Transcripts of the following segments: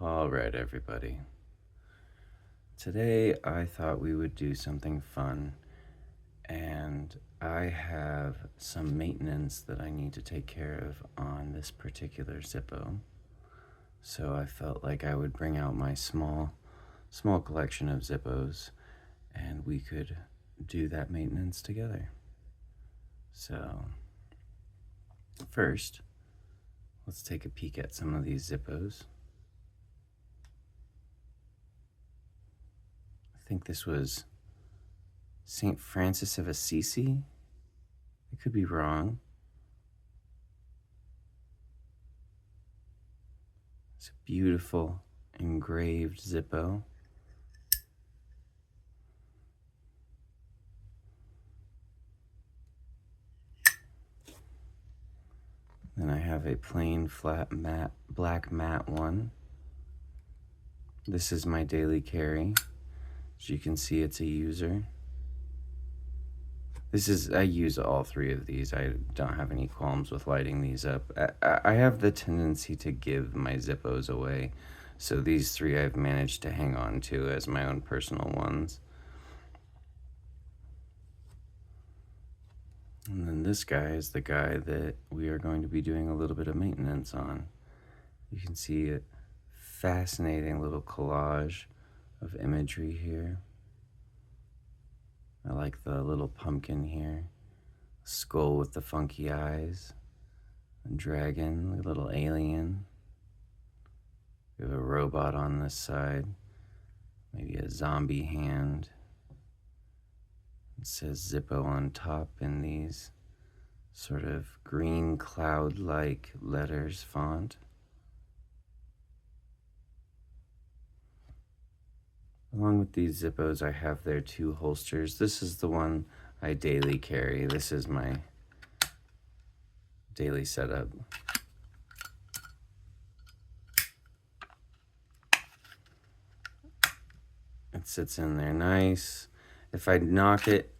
All right, everybody. Today I thought we would do something fun, and I have some maintenance that I need to take care of on this particular Zippo. So I felt like I would bring out my small collection of Zippos, and we could do that maintenance together. So first, let's take a peek at some of these Zippos. I think this was St. Francis of Assisi. I could be wrong. It's a beautiful engraved Zippo. Then I have a plain flat matte, black matte one. This is my daily carry. As you can see, it's a user. I use all three of these. I don't have any qualms with lighting these up. I have the tendency to give my Zippos away, so these three I've managed to hang on to as my own personal ones. And then this guy is the guy that we are going to be doing a little bit of maintenance on. You can see a fascinating little collage of imagery here. I like the little pumpkin here, skull with the funky eyes, a dragon, a little alien. We have a robot on this side, maybe a zombie hand. It says Zippo on top in these sort of green cloud-like letters font. Along with these Zippos, I have their two holsters. This is the one I daily carry. This is my daily setup. It sits in there nice. If I knock it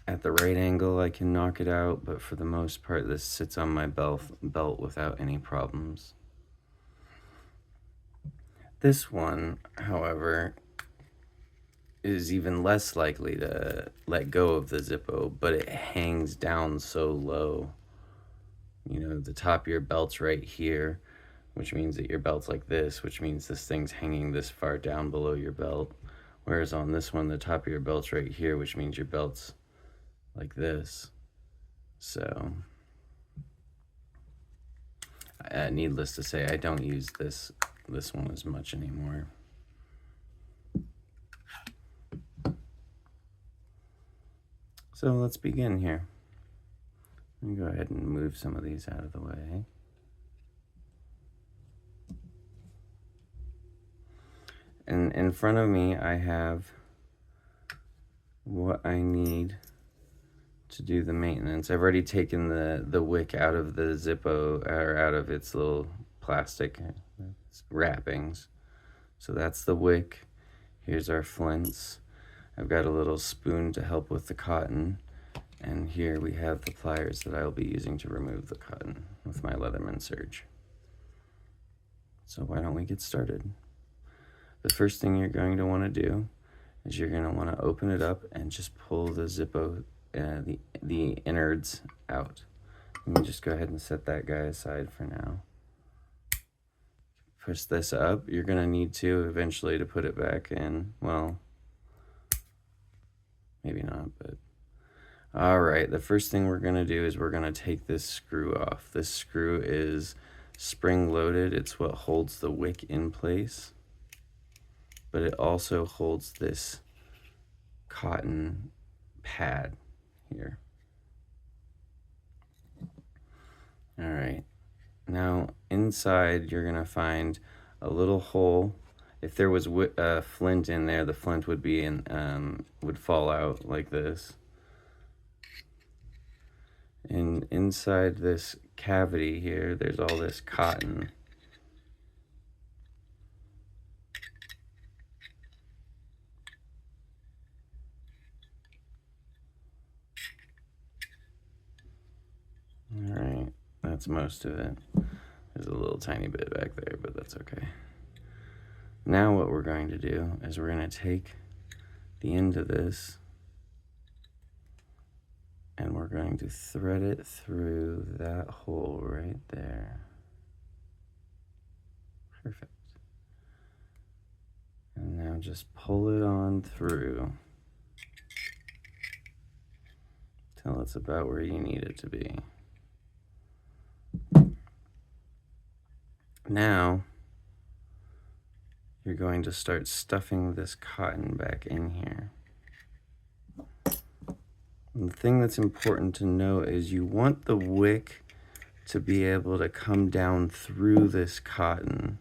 at the right angle, I can knock it out, but for the most part, this sits on my belt without any problems. This one, however, is even less likely to let go of the Zippo, but it hangs down so low. You know, the top of your belt's right here, which means that your belt's like this, which means this thing's hanging this far down below your belt. Whereas on this one, the top of your belt's right here, which means your belt's like this. So, needless to say, I don't use this one as much anymore. So let's begin here. Let me go ahead and move some of these out of the way. And in front of me, I have what I need to do the maintenance. I've already taken the wick out of the Zippo, or out of its little plastic wrappings. So that's the wick. Here's our flints. I've got a little spoon to help with the cotton. And here we have the pliers that I'll be using to remove the cotton with my Leatherman Surge. So why don't we get started? The first thing you're going to want to do is you're going to want to open it up and just pull the Zippo, the innards out. Let me just go ahead and set that guy aside for now. Push this up. You're going to need to eventually to put it back in. Well, maybe not, but all right. The first thing we're going to do is we're going to take this screw off. This screw is spring loaded. It's what holds the wick in place, but it also holds this cotton pad here. All right. Now inside you're going to find a little hole. If there was flint in there, the flint would be would fall out like this. And inside this cavity here, there's all this cotton. All right, that's most of it. There's a little tiny bit back there, but that's okay. Now what we're going to do is we're going to take the end of this and we're going to thread it through that hole right there. Perfect. And now just pull it on through till it's about where you need it to be. Now you're going to start stuffing this cotton back in here. And the thing that's important to know is you want the wick to be able to come down through this cotton.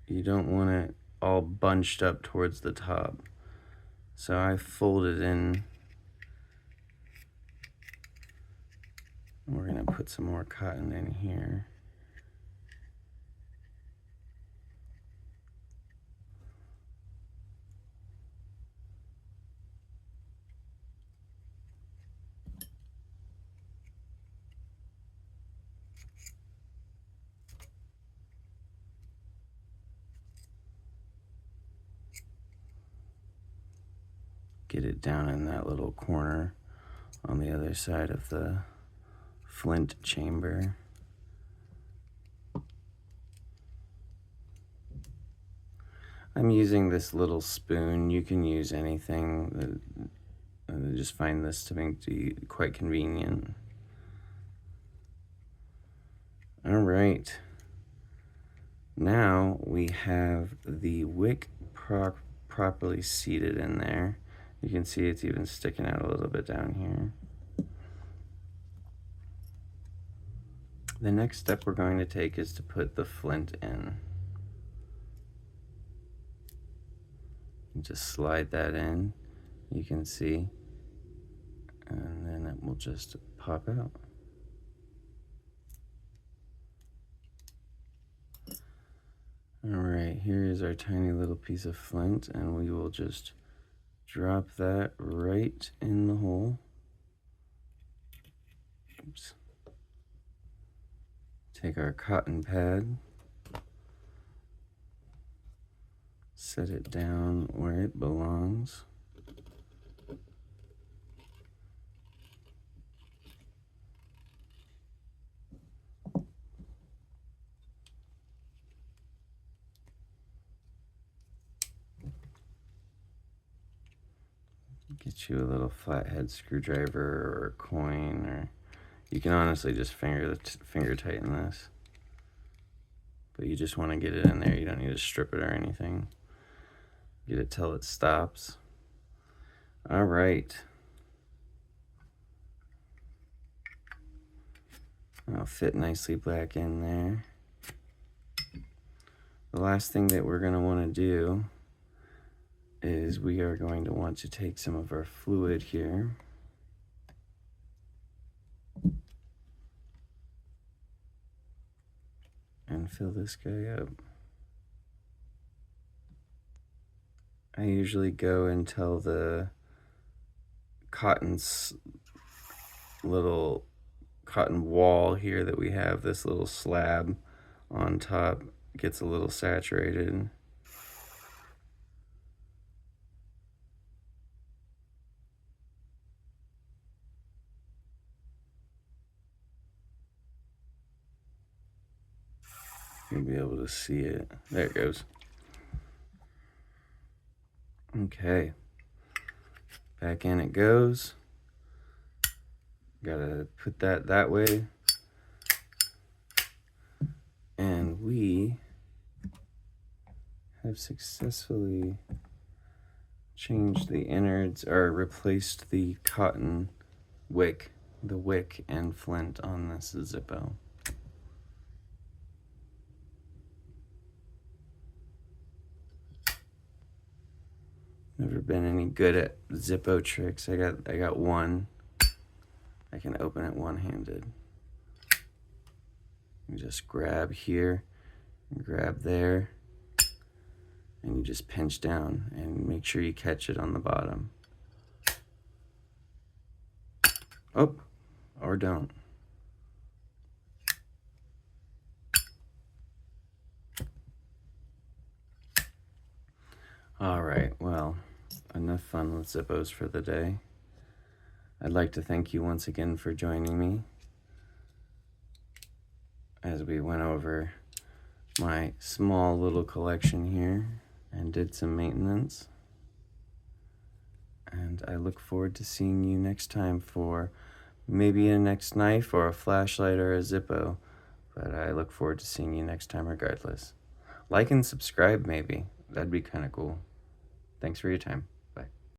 You don't want it all bunched up towards the top. So I folded in. We're going to put some more cotton in here. Get it down in that little corner on the other side of the flint chamber. I'm using this little spoon. You can use anything. I just find this to be quite convenient. All right. Now we have the wick properly seated in there. You can see it's even sticking out a little bit down here. The next step we're going to take is to put the flint in. Just slide that in, you can see, and then it will just pop out. All right, here is our tiny little piece of flint, and we will just drop that right in the hole. Oops. Take our cotton pad, set it down where it belongs. Get you a little flathead screwdriver or a coin, or you can honestly just finger tighten this. But you just want to get it in there. You don't need to strip it or anything. Get it till it stops. All right. I'll fit nicely back in there. The last thing that we're going to want to do is we are going to want to take some of our fluid here. And fill this guy up. I usually go until the little cotton wall here that we have, this little slab on top, gets a little saturated. You'll be able to see it. There it goes. Okay. Back in it goes. Gotta put that way. And we have successfully changed the innards, or replaced the cotton wick, the wick and flint on this Zippo. Never been any good at Zippo tricks. I got one. I can open it one-handed. You just grab here, grab there, and you just pinch down and make sure you catch it on the bottom. Oh, or don't. Alright, well, enough fun with Zippos for the day. I'd like to thank you once again for joining me as we went over my small little collection here and did some maintenance. And I look forward to seeing you next time for maybe a next knife or a flashlight or a Zippo. But I look forward to seeing you next time regardless. Like and subscribe maybe. That'd be kind of cool. Thanks for your time.